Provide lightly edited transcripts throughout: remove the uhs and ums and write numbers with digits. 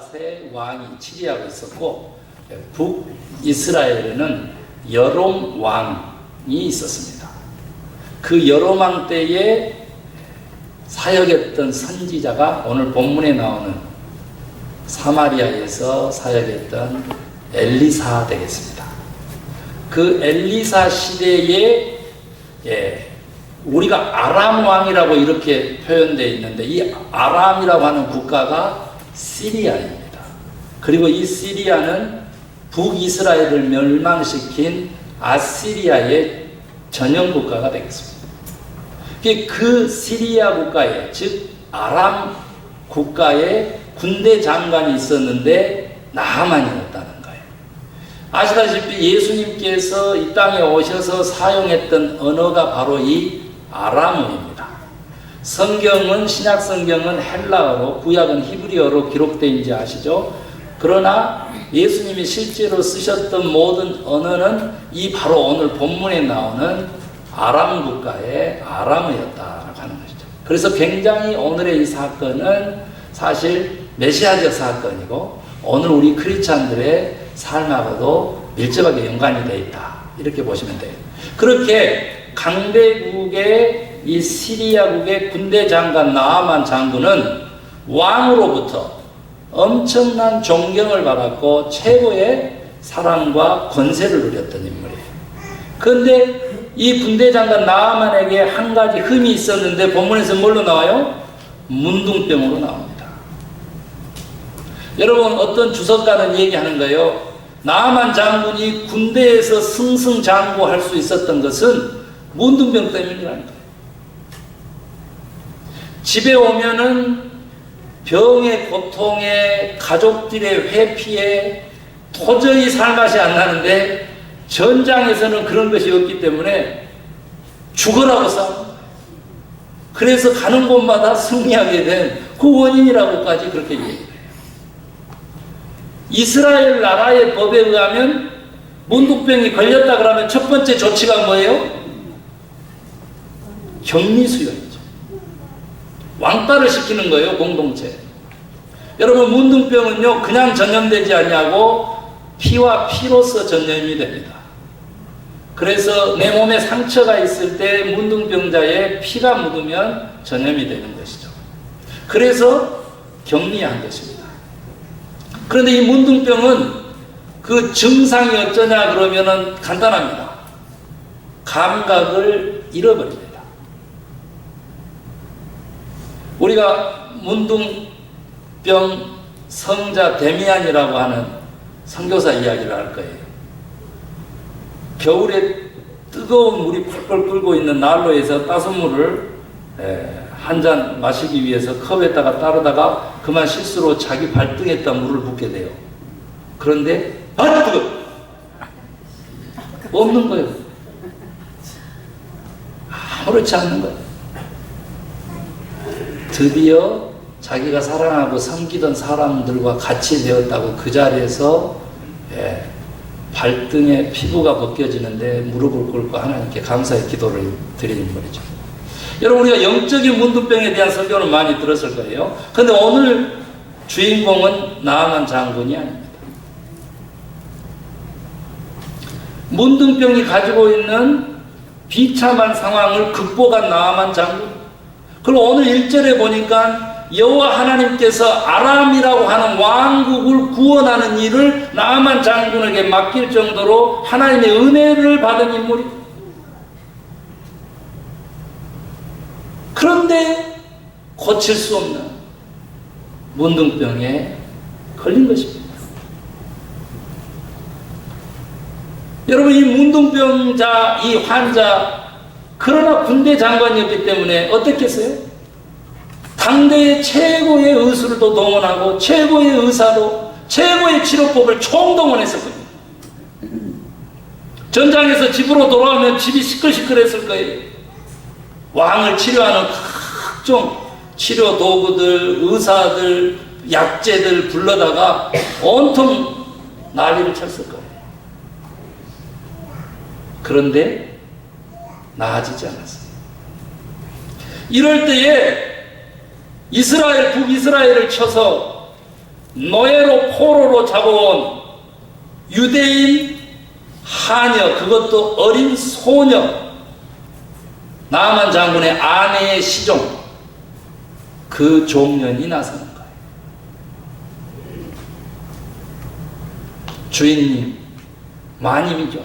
세 왕이 치리하고 있었고 북이스라엘에는 여롬 왕이 있었습니다. 그 여롬 왕 때에 사역했던 선지자가 오늘 본문에 나오는 사마리아에서 사역했던 엘리사 되겠습니다. 그 엘리사 시대에 우리가 아람 왕이라고 이렇게 표현되어 있는데 이 아람이라고 하는 국가가 시리아입니다. 그리고 이 시리아는 북이스라엘을 멸망시킨 아시리아의 전형 국가가 되겠습니다. 그 시리아 국가에, 즉 아람 국가에 군대 장관이 있었는데 나하만이었다는 거예요. 아시다시피 예수님께서 이 땅에 오셔서 사용했던 언어가 바로 이 아람어입니다. 성경은, 신약 성경은 헬라어로, 구약은 히브리어로 기록되어 있는지 아시죠? 그러나 예수님이 실제로 쓰셨던 모든 언어는 이 바로 오늘 본문에 나오는 아람 국가의 아람어였다라고 하는 것이죠. 그래서 굉장히 오늘의 이 사건은 사실 메시아적 사건이고 오늘 우리 크리스찬들의 삶하고도 밀접하게 연관이 되어 있다. 이렇게 보시면 돼요. 그렇게 강대국의 이 시리아국의 군대 장관 나하만 장군은 왕으로부터 엄청난 존경을 받았고 최고의 사랑과 권세를 누렸던 인물이에요. 그런데 이 군대 장관 나하만에게 한 가지 흠이 있었는데 본문에서 뭘로 나와요? 문둥병으로 나옵니다. 여러분, 어떤 주석가는 얘기하는 거예요. 나하만 장군이 군대에서 승승장구할 수 있었던 것은 문둥병 때문이라는 거예요. 집에 오면은 병의 고통에 가족들의 회피에 도저히 살맛이 안 나는데 전장에서는 그런 것이 없기 때문에 죽으라고 싸워요. 그래서 가는 곳마다 승리하게 된 그 원인이라고까지 그렇게 얘기해요. 이스라엘 나라의 법에 의하면 문둥병이 걸렸다 그러면 첫 번째 조치가 뭐예요? 격리수혈이죠. 왕따를 시키는 거예요, 공동체. 여러분, 문둥병은요 그냥 전염되지 않냐고 피와 피로서 전염이 됩니다. 그래서 내 몸에 상처가 있을 때 문둥병자의 피가 묻으면 전염이 되는 것이죠. 그래서 격리한 것입니다. 그런데 이 문둥병은 그 증상이 어쩌냐 그러면은 간단합니다. 감각을 잃어버립니다. 우리가 문둥병 성자 데미안이라고 하는 선교사 이야기를 할 거예요. 겨울에 뜨거운 물이 펄펄 끓고 있는 난로에서 따순물을 한 잔 마시기 위해서 컵에다가 따르다가 그만 실수로 자기 발등에다 물을 붓게 돼요. 그런데 뜨거워! 없는 거예요. 아무렇지 않는 거예요. 드디어 자기가 사랑하고 섬기던 사람들과 같이 되었다고 그 자리에서 발등에 피부가 벗겨지는데 무릎을 꿇고 하나님께 감사의 기도를 드리는 거죠. 여러분, 우리가 영적인 문둥병에 대한 설교는 많이 들었을 거예요. 그런데 오늘 주인공은 나하만 장군이 아닙니다. 문둥병이 가지고 있는 비참한 상황을 극복한 나하만 장군. 그리고 오늘 1절에 보니까 여호와 하나님께서 아람이라고 하는 왕국을 구원하는 일을 나하만 장군에게 맡길 정도로 하나님의 은혜를 받은 인물이. 그런데 고칠 수 없는 문둥병에 걸린 것입니다. 여러분, 이 문둥병자, 이 환자, 그러나 군대 장관이었기 때문에 어떻겠어요? 당대의 최고의 의술도 동원하고 최고의 의사도 최고의 치료법을 총동원했었거든요. 전장에서 집으로 돌아오면 집이 시끌시끌했을 거예요. 왕을 치료하는 각종 치료 도구들, 의사들, 약재들 불러다가 온통 난리를 쳤을 거예요. 그런데 나아지지 않았어요. 이럴 때에 북이스라엘을 쳐서 노예로 포로로 잡아온 유대인 하녀, 그것도 어린 소녀, 나아만 장군의 아내의 시종, 그 종년이 나서는 거예요. 주인님, 마님이죠.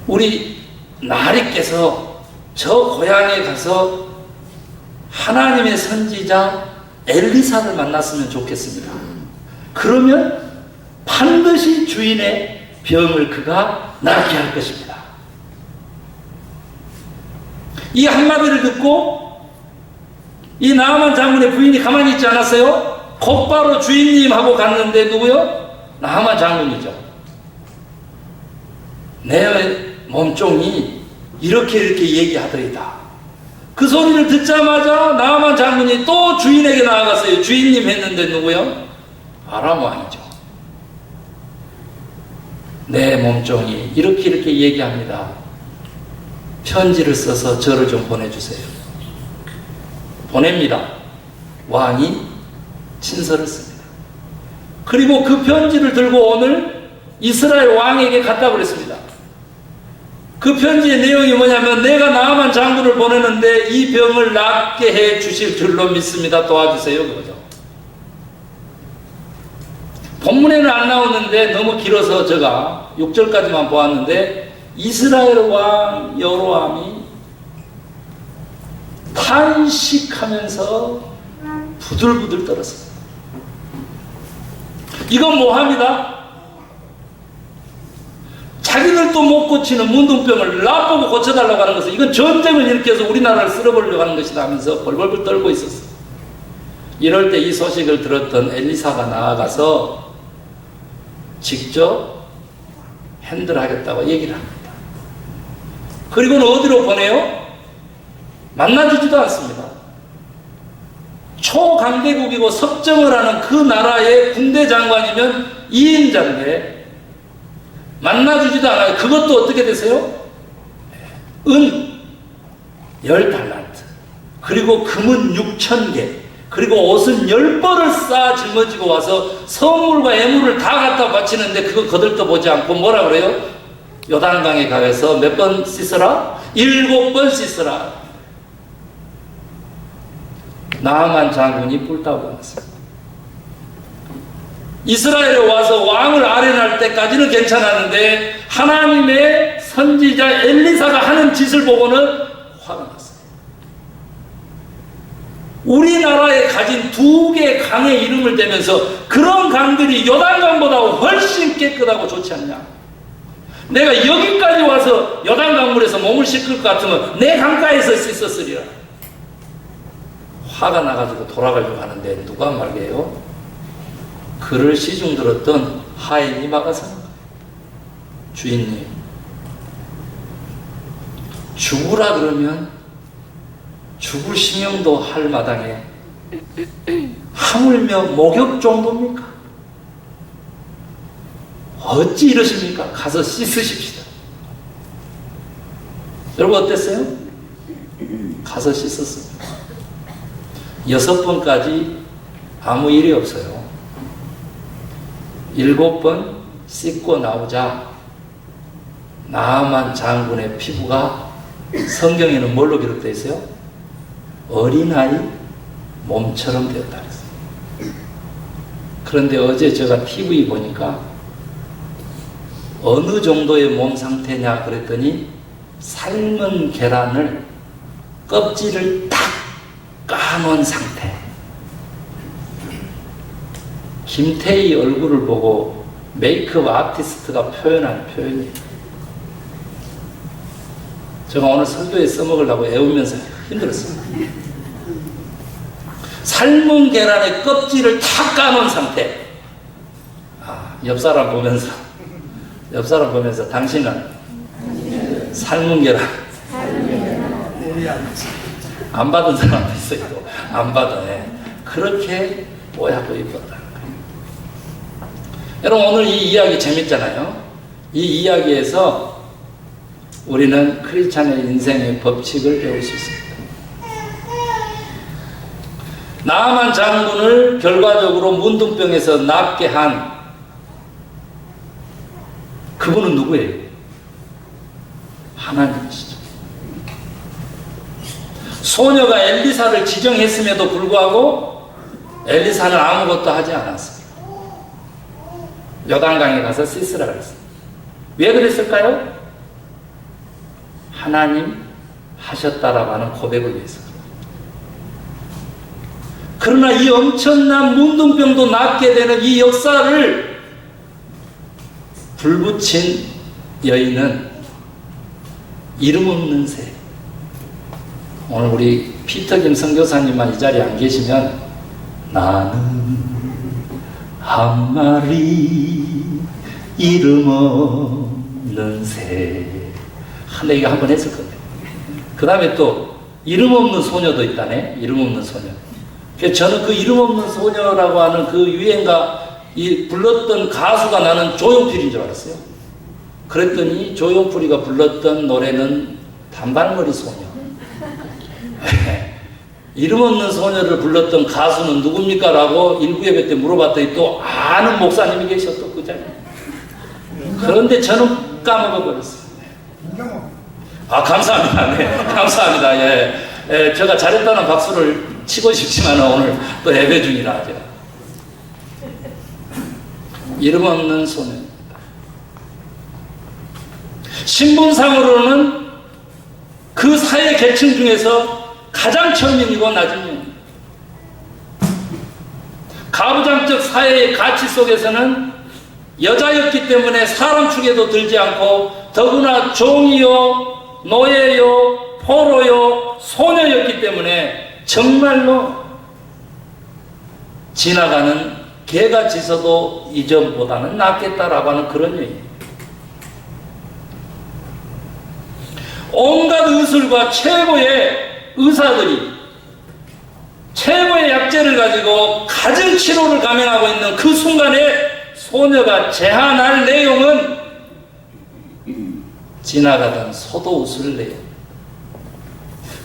우리 나리께서 저 고향에 가서 하나님의 선지자 엘리사를 만났으면 좋겠습니다. 그러면 반드시 주인의 병을 그가 낫게 할 것입니다. 이 한마디를 듣고 이 나아만 장군의 부인이 가만히 있지 않았어요? 곧바로 주인님하고 갔는데 누구요? 나아만 장군이죠. 내 몸종이 이렇게 얘기하더이다. 그 소리를 듣자마자 나아만 장군이 또 주인에게 나아갔어요. 주인님 했는데 누구요? 아람 왕이죠. 내 몸종이 이렇게 얘기합니다. 편지를 써서 저를 좀 보내주세요. 보냅니다. 왕이 친서를 씁니다. 그리고 그 편지를 들고 오늘 이스라엘 왕에게 갖다 버렸습니다. 그 편지의 내용이 뭐냐면, 내가 나아만 장군을 보내는데 이 병을 낫게 해 주실 줄로 믿습니다. 도와주세요. 그거죠. 본문에는 안 나오는데 너무 길어서 제가 6절까지만 보았는데, 이스라엘 왕 여로암이 탄식하면서 부들부들 떨었어요. 이건 뭐합니다? 자기들도 못 고치는 문둥병을 나보고 고쳐달라고 하는 것은, 이건 전쟁을 일으켜서 우리나라를 쓸어버리려고 하는 것이다 하면서 벌벌벌 떨고 있었어요. 이럴 때 이 소식을 들었던 엘리사가 나아가서 직접 핸들하겠다고 얘기를 합니다. 그리고는 어디로 보내요? 만나주지도 않습니다. 초강대국이고 섭정을 하는 그 나라의 군대 장관이면 2인자인데 만나주지도 않아요. 그것도 어떻게 되세요? 은 10달란트, 그리고 금은 6,000개, 그리고 옷은 10벌을 쌓아 짊어지고 와서 선물과 예물을 다 갖다 바치는데 그거 거들떠 보지 않고 뭐라 그래요? 요단강에 가서 몇 번 씻으라? 7번 씻으라. 나아만 장군이 뿔따고 왔어요. 이스라엘에 와서 왕을 아련할 때까지는 괜찮았는데 하나님의 선지자 엘리사가 하는 짓을 보고는 화가 났어요. 우리나라에 가진 2개의 강의 이름을 대면서 그런 강들이 요단강보다 훨씬 깨끗하고 좋지 않냐? 내가 여기까지 와서 요단강물에서 몸을 씻을 것 같으면 내 강가에서 씻었으리라. 화가 나가지고 돌아가려고 하는데 누가 말게요? 그를 시중 들었던 하인이 막아서는 거예요. 주인님, 죽으라 그러면 죽을 심형도 할 마당에 하물며 목욕 정도입니까? 어찌 이러십니까? 가서 씻으십시다. 여러분 어땠어요? 가서 씻었습니다. 6번까지 아무 일이 없어요. 7번 씻고 나오자 나아만 장군의 피부가 성경에는 뭘로 기록되어 있어요? 어린아이 몸처럼 되었다 그랬어요. 그런데 어제 제가 TV 보니까 어느 정도의 몸 상태냐 그랬더니 삶은 계란을 껍질을 딱 까놓은 상태. 김태희 얼굴을 보고 메이크업 아티스트가 표현한 표현이에요. 제가 오늘 설교에 써먹으려고 애우면서 힘들었어요. 삶은 계란의 껍질을 다 까놓은 상태. 옆 사람 보면서 당신은 삶은 계란 안 받은 사람도 있어요. 또 안 받네. 그렇게 뽀얗고 이뻤다. 여러분 오늘 이 이야기 재밌잖아요. 이 이야기에서 우리는 크리스찬의 인생의 법칙을 배울 수 있습니다. 나아만 장군을 결과적으로 문둥병에서 낫게 한 그분은 누구예요? 하나님이시죠. 소녀가 엘리사를 지정했음에도 불구하고 엘리사는 아무것도 하지 않았어요. 요단강에 가서 씻으라 그랬어요. 왜 그랬을까요? 하나님 하셨다라고 하는 고백을 위해서. 그러나 이 엄청난 문둥병도 낫게 되는 이 역사를 불붙인 여인은 이름 없는 새. 오늘 우리 피터김 선교사님만 이 자리에 안 계시면 나는 한 마리 이름 없는 새 한 얘기 한번 했을 건데 그 다음에 또 이름 없는 소녀도 있다네. 이름 없는 소녀. 그래서 저는 그 이름 없는 소녀라고 하는 그 유행가 이 불렀던 가수가 나는 조용필인 줄 알았어요. 그랬더니 조용필이가 불렀던 노래는 단발머리 소녀. 이름 없는 소녀를 불렀던 가수는 누굽니까? 라고 일부예배 때 물어봤더니 또 아는 목사님이 계셨던 그 자리에. 그런데 저는 까먹어버렸어요. 아, 감사합니다. 네, 감사합니다. 예, 제가 잘했다는 박수를 치고 싶지만 오늘 또 예배 중이라 제가. 이름 없는 소녀. 신분상으로는 그 사회 계층 중에서 가장 처음이고 나중에 가부장적 사회의 가치 속에서는 여자였기 때문에 사람 축에도 들지 않고 더구나 종이요, 노예요, 포로요, 소녀였기 때문에 정말로 지나가는 개가 짖어도 이전보다는 낫겠다라고 하는 그런 얘기예요. 온갖 의술과 최고의 의사들이 최고의 약재를 가지고 가진 치료를 감행하고 있는 그 순간에 소녀가 제안할 내용은 지나가던 소도 웃을 내용.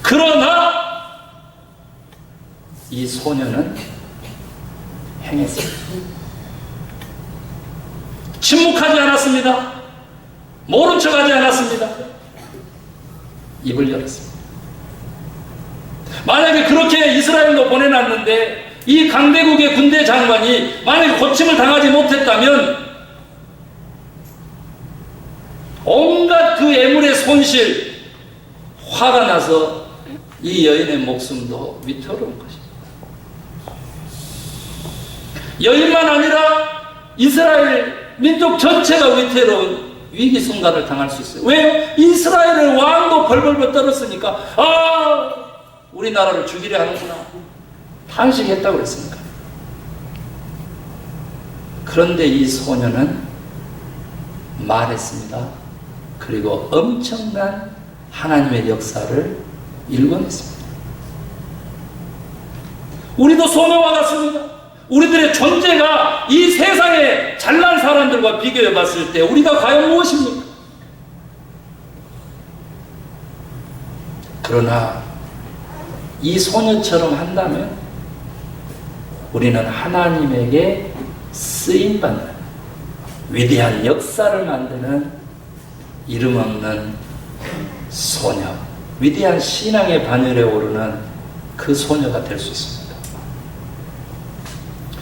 그러나 이 소녀는 행했습니다. 침묵하지 않았습니다. 모른 척하지 않았습니다. 입을 열었습니다. 만약에 그렇게 이스라엘로 보내놨는데 이 강대국의 군대 장관이 만약에 고침을 당하지 못했다면 온갖 그 애물의 손실, 화가 나서 이 여인의 목숨도 위태로운 것입니다. 여인만 아니라 이스라엘 민족 전체가 위태로운 위기 순간을 당할 수 있어요. 왜요? 이스라엘의 왕도 벌벌벌 떨었으니까 아, 우리나라를 죽이려 하는구나. 탄식했다고 그랬으니까. 그런데 이 소녀는 말했습니다. 그리고 엄청난 하나님의 역사를 일궈냈습니다. 우리도 소녀와 같습니다. 우리들의 존재가 이 세상의 잘난 사람들과 비교해 봤을 때 우리가 과연 무엇입니까? 그러나 이 소녀처럼 한다면 우리는 하나님에게 쓰임받는 위대한 역사를 만드는 이름 없는 소녀, 위대한 신앙의 반열에 오르는 그 소녀가 될 수 있습니다.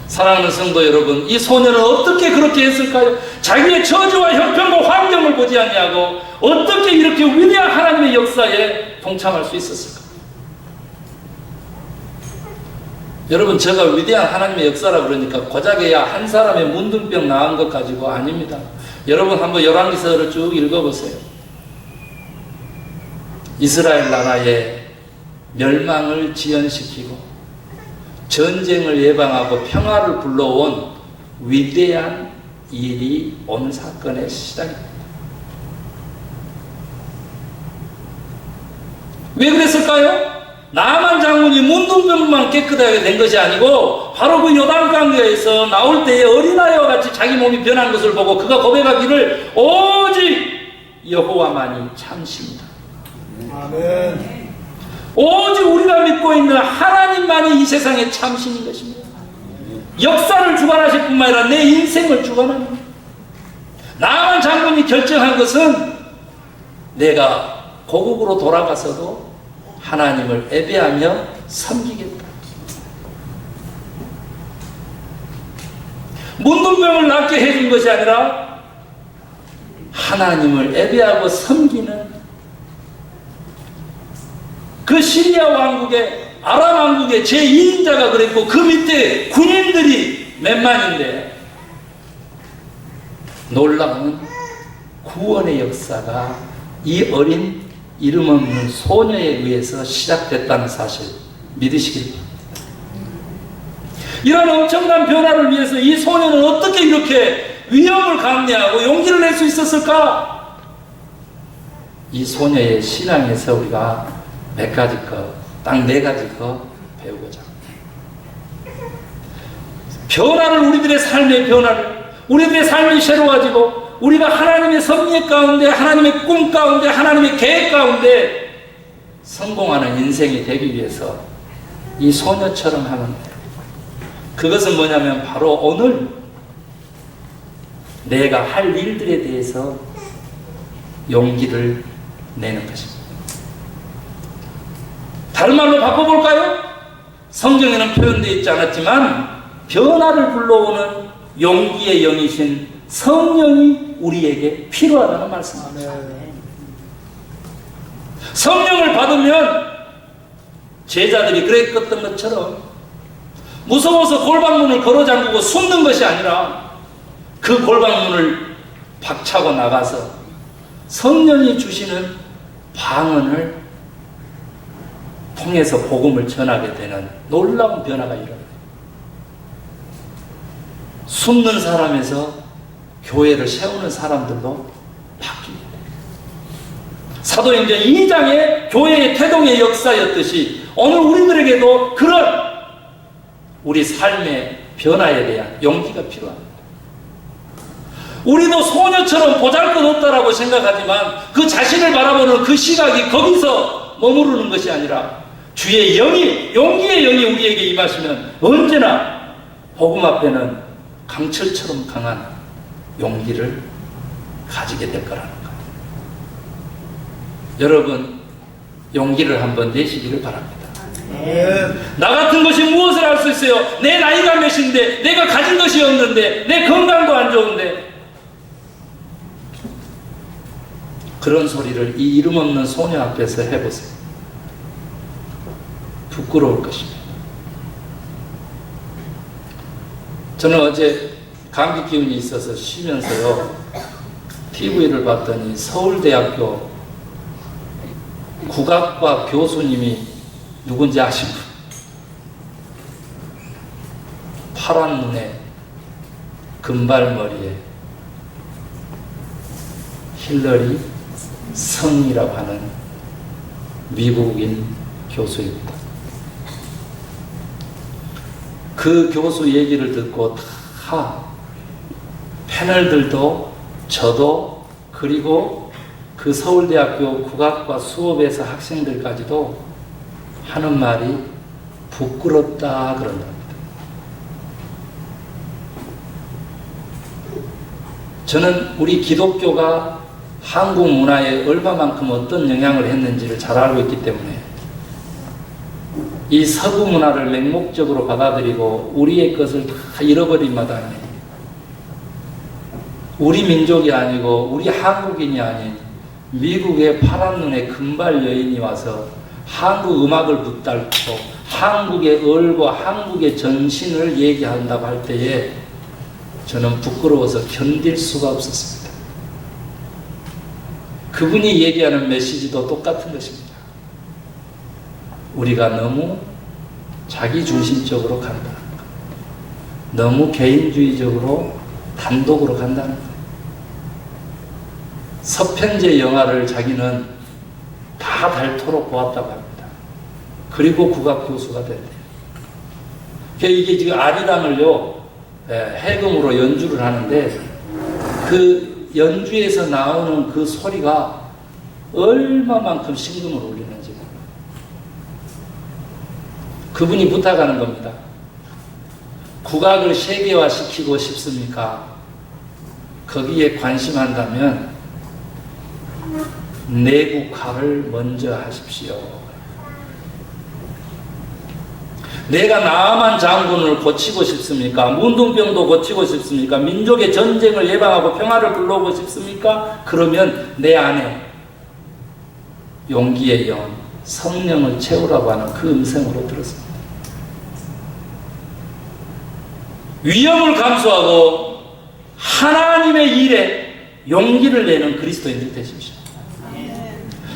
사랑하는 성도 여러분, 이 소녀는 어떻게 그렇게 했을까요? 자기의 처지와 형편과 환경을 보지 않냐고 어떻게 이렇게 위대한 하나님의 역사에 동참할 수 있었을까? 여러분, 제가 위대한 하나님의 역사라 그러니까 고작해야 한 사람의 문둥병 나은 것 가지고 아닙니다. 여러분 한번 열왕기서를 쭉 읽어보세요. 이스라엘 나라의 멸망을 지연시키고 전쟁을 예방하고 평화를 불러온 위대한 일이 오늘 사건의 시작입니다. 왜 그랬을까요? 나아만 장군이 문둥병만 깨끗하게 된 것이 아니고 바로 그 요단강에서 나올 때에 어린아이와 같이 자기 몸이 변한 것을 보고 그가 고백하기를 오직 여호와만이 참십니다. 아멘. 오직 우리가 믿고 살고 있는 하나님만이 이 세상의 참신인 것입니다. 역사를 주관하실 뿐만 아니라 내 인생을 주관합니다. 나만 장군이 결정한 것은 내가 고국으로 돌아가서도 하나님을 예배하며 섬기겠다. 문둥병을 낫게 해준 것이 아니라 하나님을 예배하고 섬기는 그 시리아 왕국의 아람 왕국의 제2인자가 그랬고 그 밑에 군인들이 몇만인데 놀라운 구원의 역사가 이 어린 이름 없는 소녀에 의해서 시작됐다는 사실 믿으시길 바랍니다. 이런 엄청난 변화를 위해서 이 소녀는 어떻게 이렇게 위험을 감내하고 용기를 낼 수 있었을까? 이 소녀의 신앙에서 우리가 몇 가지 딱 4가지 배우고자 합니다. 변화를, 우리들의 삶의 변화를, 우리들의 삶이 새로워지고 우리가 하나님의 섭리 가운데, 하나님의 꿈 가운데, 하나님의 계획 가운데 성공하는 인생이 되기 위해서 이 소녀처럼 하면 돼요. 그것은 뭐냐면 바로 오늘 내가 할 일들에 대해서 용기를 내는 것입니다. 다른 말로 바꿔볼까요? 성경에는 표현되어 있지 않았지만 변화를 불러오는 용기의 영이신 성령이 우리에게 필요하다는 말씀입니다. 성령을 받으면 제자들이 그랬던 것처럼 무서워서 골방문을 걸어 잠그고 숨는 것이 아니라 그 골방문을 박차고 나가서 성령이 주시는 방언을 통해서 복음을 전하게 되는 놀라운 변화가 일어나요. 숨는 사람에서 교회를 세우는 사람들로 바뀝니다. 사도행전 2장의 교회의 태동의 역사였듯이 오늘 우리들에게도 그런 우리 삶의 변화에 대한 용기가 필요합니다. 우리도 소녀처럼 보잘것없다라고 생각하지만 그 자신을 바라보는 그 시각이 거기서 머무르는 것이 아니라 주의 영이, 용기의 영이 우리에게 임하시면 언제나 복음 앞에는 강철처럼 강한 용기를 가지게 될 거라는 것. 여러분, 용기를 한번 내시기를 바랍니다. 나 같은 것이 무엇을 할 수 있어요? 내 나이가 몇인데, 내가 가진 것이 없는데, 내 건강도 안 좋은데. 그런 소리를 이 이름 없는 소녀 앞에서 해보세요. 부끄러울 것입니다. 저는 어제 감기 기운이 있어서 쉬면서요, TV를 봤더니 서울대학교 국악과 교수님이 누군지 아시는 분? 파란 눈에 금발머리에 힐러리 성이라고 하는 미국인 교수입니다. 그 교수 얘기를 듣고 다 패널들도 저도 그리고 그 서울대학교 국악과 수업에서 학생들까지도 하는 말이 부끄럽다 그런답니다. 저는 우리 기독교가 한국 문화에 얼마만큼 어떤 영향을 했는지를 잘 알고 있기 때문에 이 서구 문화를 맹목적으로 받아들이고 우리의 것을 다 잃어버린 마당에 우리 민족이 아니고 우리 한국인이 아닌 미국의 파란 눈의 금발 여인이 와서 한국 음악을 붙들고 한국의 얼과 한국의 전신을 얘기한다고 할 때에 저는 부끄러워서 견딜 수가 없었습니다. 그분이 얘기하는 메시지도 똑같은 것입니다. 우리가 너무 자기중심적으로 간다는 것, 너무 개인주의적으로 단독으로 간다는 것. 서편제 영화를 자기는 다 닳도록 보았다고 합니다. 그리고 국악교수가 됐대요. 이게 지금 아리랑을요, 해금으로 연주를 하는데 그 연주에서 나오는 그 소리가 얼마만큼 심금을 울리는지. 그분이 부탁하는 겁니다. 국악을 세계화시키고 싶습니까? 거기에 관심한다면 내국화를 먼저 하십시오. 내가 나아만 장군을 고치고 싶습니까? 문둥병도 고치고 싶습니까? 민족의 전쟁을 예방하고 평화를 불러오고 싶습니까? 그러면 내 안에 용기의 영, 성령을 채우라고 하는 그 음성으로 들었습니다. 위험을 감수하고 하나님의 일에 용기를 내는 그리스도인들 되십시오.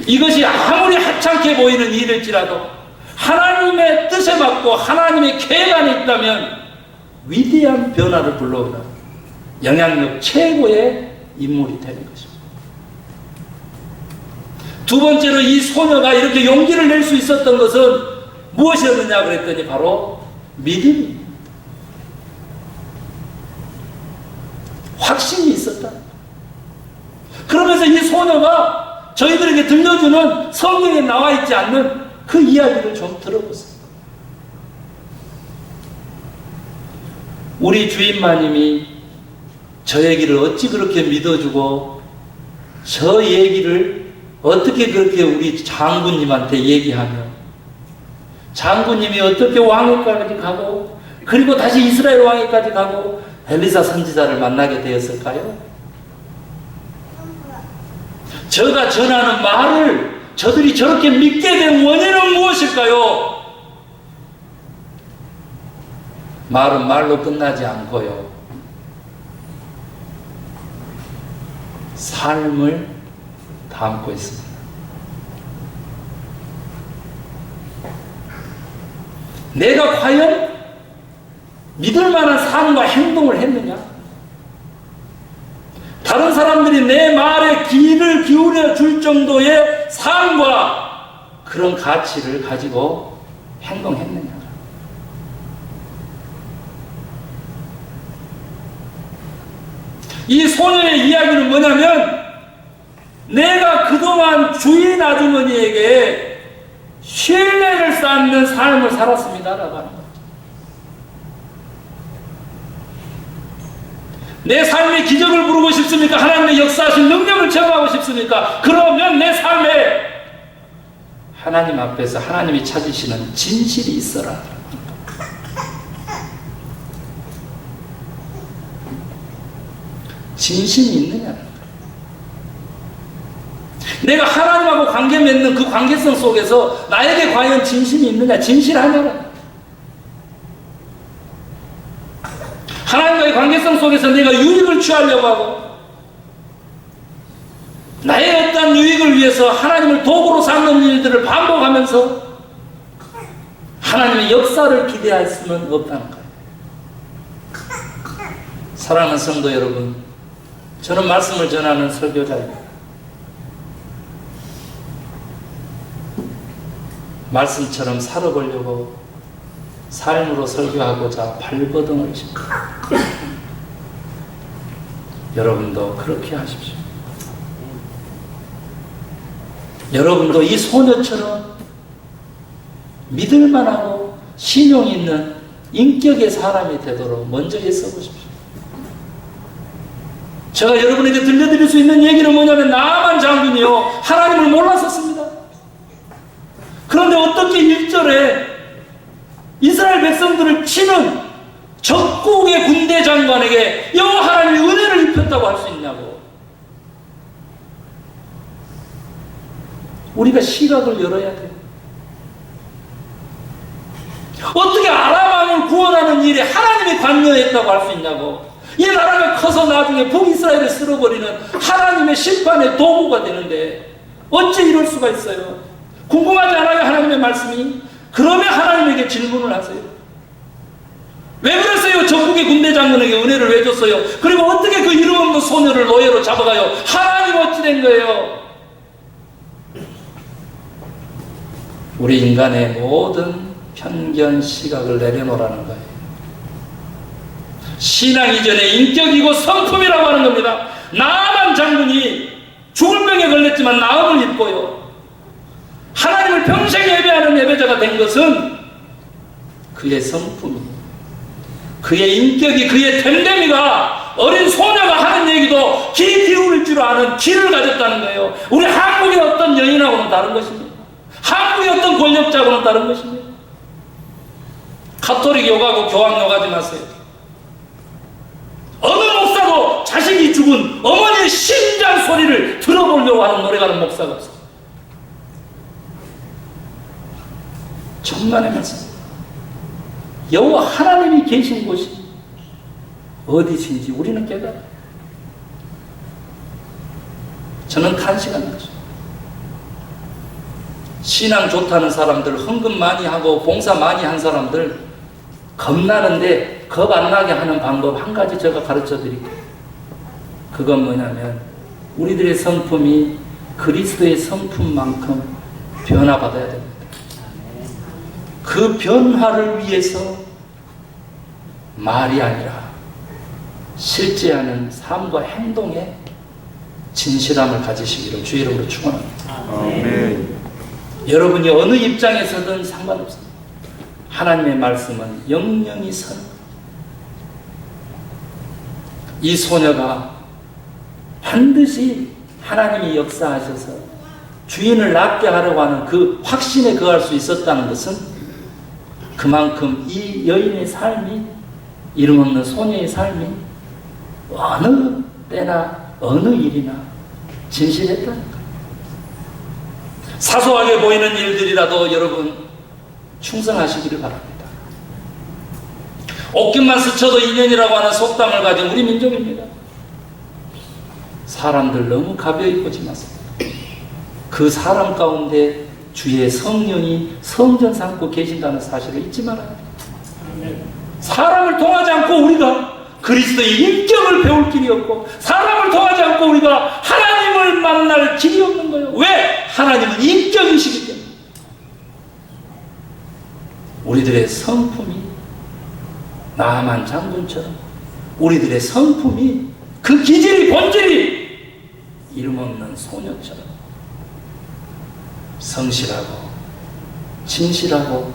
이것이 아무리 하찮게 보이는 일일지라도 하나님의 뜻에 맞고 하나님의 계획 안에 있다면 위대한 변화를 불러오는 영향력 최고의 인물이 되는 것입니다. 두 번째로 이 소녀가 이렇게 용기를 낼 수 있었던 것은 무엇이었느냐 그랬더니 바로 믿음입니다. 확신이 있었다. 그러면서 이 소녀가 저희들에게 들려주는 성경에 나와 있지 않는 그 이야기를 좀 들어보세요. 우리 주인마님이 저 얘기를 어찌 그렇게 믿어주고 저 얘기를 어떻게 그렇게 우리 장군님한테 얘기하며 장군님이 어떻게 왕위까지 가고 그리고 다시 이스라엘 왕위까지 가고 엘리사 선지자를 만나게 되었을까요? 저가 전하는 말을 저들이 저렇게 믿게 된 원인은 무엇일까요? 말은 말로 끝나지 않고요. 삶을 담고 있습니다. 내가 과연 믿을 만한 삶과 행동을 했느냐? 다른 사람들이 내 말에 귀를 기울여 줄 정도의 삶과 그런 가치를 가지고 행동했느냐? 이 소녀의 이야기는 뭐냐면 내가 그동안 주인 아주머니에게 신뢰를 쌓는 삶을 살았습니다라고 하는 거죠. 내 삶의 기적을 부르고 싶습니까? 하나님의 역사하신 능력을 체험하고 싶습니까? 그러면 내 삶에 하나님 앞에서 하나님이 찾으시는 진실이 있어라. 진심이 있느냐? 내가 하나님하고 관계 맺는 그 관계성 속에서 나에게 과연 진심이 있느냐? 진실하냐? 하나님과의 관계성 속에서 내가 유익을 취하려고 하고 나의 어떤 유익을 위해서 하나님을 도구로 삼는 일들을 반복하면서 하나님의 역사를 기대할 수는 없다는 거예요. 사랑하는 성도 여러분, 저는 말씀을 전하는 설교자입니다. 말씀처럼 살아보려고 삶으로 설교하고자 발버둥을 칩니다. 여러분도 그렇게 하십시오. 여러분도 이 소녀처럼 믿을만하고 신용 있는 인격의 사람이 되도록 먼저 애써보십시오. 제가 여러분에게 들려드릴 수 있는 얘기는 뭐냐면 나아만 장군이요 하나님을 몰랐었습니다. 그런데 어떻게 1절에 이스라엘 백성들을 치는 적국의 군대 장관에게 여호와 하나님이 은혜를 입혔다고 할 수 있냐고. 우리가 시각을 열어야 돼요. 어떻게 아람 왕을 구원하는 일에 하나님이 관여했다고 할 수 있냐고. 이 나라가 커서 나중에 북이스라엘을 쓸어버리는 하나님의 심판의 도구가 되는데 어찌 이럴 수가 있어요? 궁금하지 않아요? 하나님의 말씀이? 그러면 하나님에게 질문을 하세요. 왜 그랬어요? 전국의 군대 장군에게 은혜를 왜 줬어요? 그리고 어떻게 그 이름 없는 소녀를 노예로 잡아가요? 하나님 어찌 된 거예요? 우리 인간의 모든 편견 시각을 내려놓으라는 거예요. 신앙 이전의 인격이고 성품이라고 하는 겁니다. 나아만 장군이 죽을 병에 걸렸지만 나음을 입고요 하나님을 평생 예배하는 예배자가 된 것은 그의 성품이, 그의 인격이, 그의 됨됨이가 어린 소녀가 하는 얘기도 귀 기울일 줄 아는 귀를 가졌다는 거예요. 우리 한국의 어떤 여인하고는 다른 것입니다. 한국의 어떤 권력자하고는 다른 것입니다. 가톨릭 욕하고 교황 욕하지 마세요. 어느 목사도 자식이 죽은 어머니의 심장 소리를 들어보려고 하는 노래가는 목사가 없어요. 천만의 말씀. 여호와 하나님이 계신 곳이 어디신지 우리는 깨달아요. 저는 탄식하는 거죠. 신앙 좋다는 사람들, 헌금 많이 하고 봉사 많이 한 사람들 겁나는데 겁 안 나게 하는 방법 한 가지 제가 가르쳐 드릴게요. 그건 뭐냐면 우리들의 성품이 그리스도의 성품만큼 변화받아야 됩니다. 그 변화를 위해서 말이 아니라 실제하는 삶과 행동에 진실함을 가지시기를 주의 이름으로 축원합니다. 아멘. 여러분이 어느 입장에서든 상관없습니다. 하나님의 말씀은 영영이 선. 이 소녀가 반드시 하나님이 역사하셔서 주인을 낫게 하려고 하는 그 확신에 거할 수 있었다는 것은 그만큼 이 여인의 삶이, 이름 없는 소녀의 삶이 어느 때나 어느 일이나 진실했다는 거예요. 사소하게 보이는 일들이라도 여러분 충성하시기를 바랍니다. 옷깃만 스쳐도 인연이라고 하는 속담을 가진 우리 민족입니다. 사람들 너무 가벼이 보지 마세요. 그 사람 가운데 주의 성령이 성전 삼고 계신다는 사실을 잊지 말아야 돼요. 사람을 통하지 않고 우리가 그리스도의 인격을 배울 길이 없고, 사람을 통하지 않고 우리가 하나님을 만날 길이 없는 거예요. 왜? 하나님은 인격이시기 때문에. 우리들의 성품이 나만 장군처럼, 우리들의 성품이 그 기질이 본질이 이름 없는 소녀처럼 성실하고 진실하고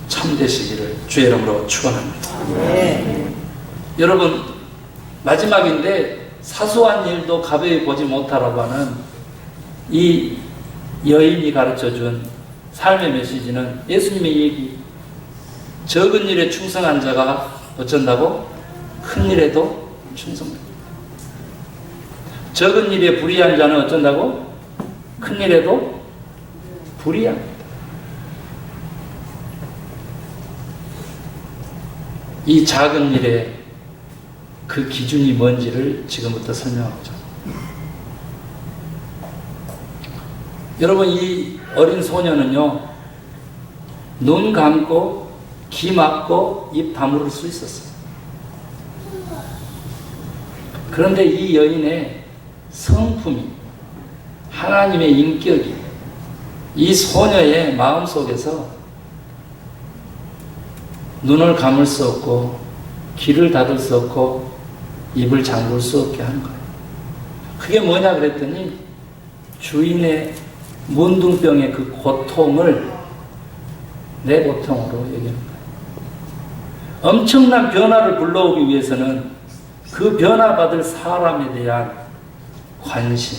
참되시기를 주의 이름으로 축원합니다. 네. 여러분, 마지막인데 사소한 일도 가벼이 보지 못하라고 하는 이 여인이 가르쳐준 삶의 메시지는 예수님의 얘기, 적은 일에 충성한 자가 어쩐다고? 큰 일에도 충성합니다. 적은 일에 불의한 자는 어쩐다고? 큰 일에도 불의합니다. 이 작은 일에 그 기준이 뭔지를 지금부터 설명하죠. 여러분, 이 어린 소녀는요, 눈 감고 귀 막고 입 다물을 수 있었어요. 그런데 이 여인의 성품이, 하나님의 인격이 이 소녀의 마음속에서 눈을 감을 수 없고 귀를 닫을 수 없고 입을 잠글 수 없게 하는 거예요. 그게 뭐냐 그랬더니 주인의 문둥병의 그 고통을 내 고통으로 얘기하는 거예요. 엄청난 변화를 불러오기 위해서는 그 변화받을 사람에 대한 관심,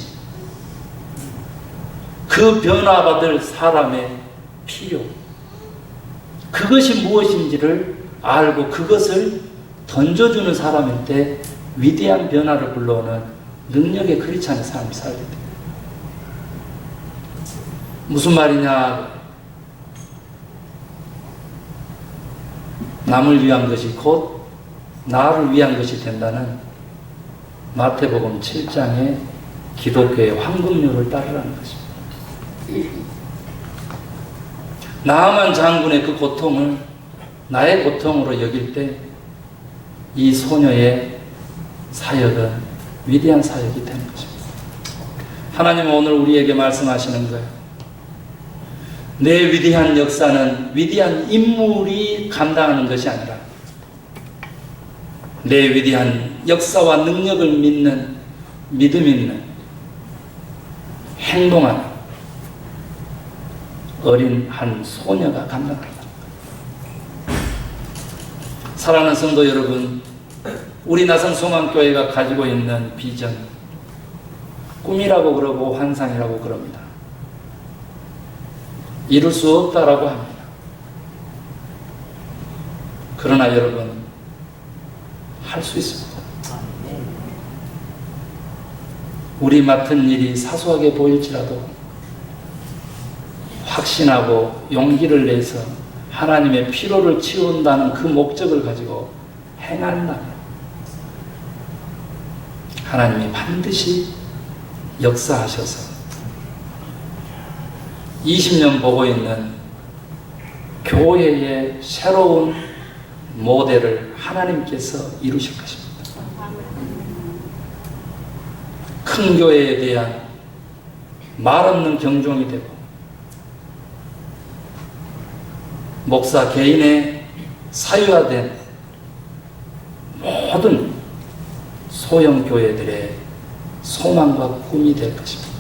그 변화받을 사람의 필요, 그것이 무엇인지를 알고 그것을 던져주는 사람한테 위대한 변화를 불러오는 능력의 크리스찬의 삶을 살게 돼요. 무슨 말이냐? 남을 위한 것이 곧 나를 위한 것이 된다는 마태복음 7장의 기독교의 황금률을 따르라는 것입니다. 나아만 장군의 그 고통을 나의 고통으로 여길 때 이 소녀의 사역은 위대한 사역이 되는 것입니다. 하나님은 오늘 우리에게 말씀하시는 거예요. 내 위대한 역사는 위대한 인물이 감당하는 것이 아니라 내 위대한 역사와 능력을 믿는, 믿음 있는, 행동하는 어린 한 소녀가 감당한다. 사랑하는 성도 여러분, 우리 나성소망교회가 가지고 있는 비전, 꿈이라고 그러고 환상이라고 그럽니다. 이룰 수 없다라고 합니다. 그러나 여러분, 할 수 있습니다. 우리 맡은 일이 사소하게 보일지라도 확신하고 용기를 내서 하나님의 피로를 치운다는 그 목적을 가지고 행한다면 하나님이 반드시 역사하셔서 20년 보고 있는 교회의 새로운 모델을 하나님께서 이루실 것입니다. 큰 교회에 대한 말 없는 경종이 되고 목사 개인의 사유화된 모든 소형 교회들의 소망과 꿈이 될 것입니다.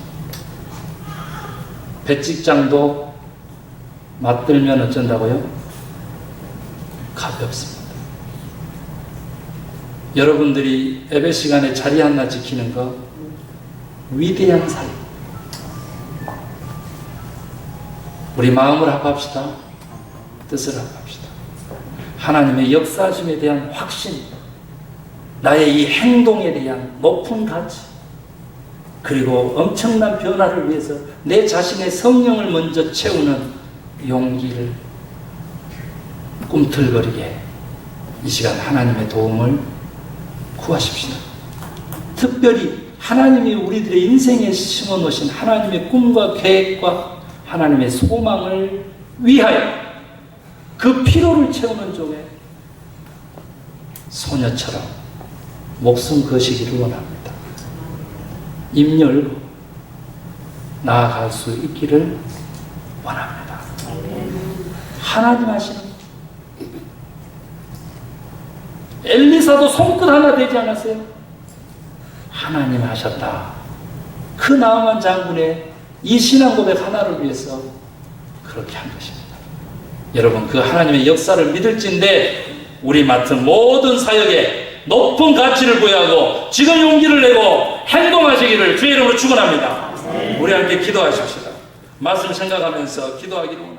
배직장도 맞들면 어쩐다고요? 가볍습니다. 여러분들이 예배 시간에 자리 하나 지키는 거 위대한 사유. 우리 마음을 합합시다. 뜻을 합합시다. 하나님의 역사하심에 대한 확신, 나의 이 행동에 대한 높은 가치, 그리고 엄청난 변화를 위해서 내 자신의 성령을 먼저 채우는 용기를 꿈틀거리게 이 시간 하나님의 도움을 구하십시다. 특별히 하나님이 우리들의 인생에 심어놓으신 하나님의 꿈과 계획과 하나님의 소망을 위하여 그 피로를 채우는 쪽에 소녀처럼 목숨 거시기를 원합니다. 입 열고 나아갈 수 있기를 원합니다. 하나님 하시는 엘리사도 손끝 하나 되지 않았어요? 하나님 하셨다. 그 나아만 장군의 이 신앙 고백 하나를 위해서 그렇게 한 것입니다. 여러분, 그 하나님의 역사를 믿을진데 우리 맡은 모든 사역에 높은 가치를 부여하고 지금 용기를 내고 행동하시기를 주의 이름으로 축원합니다. 우리 함께 기도하십시다. 말씀 생각하면서 기도하기를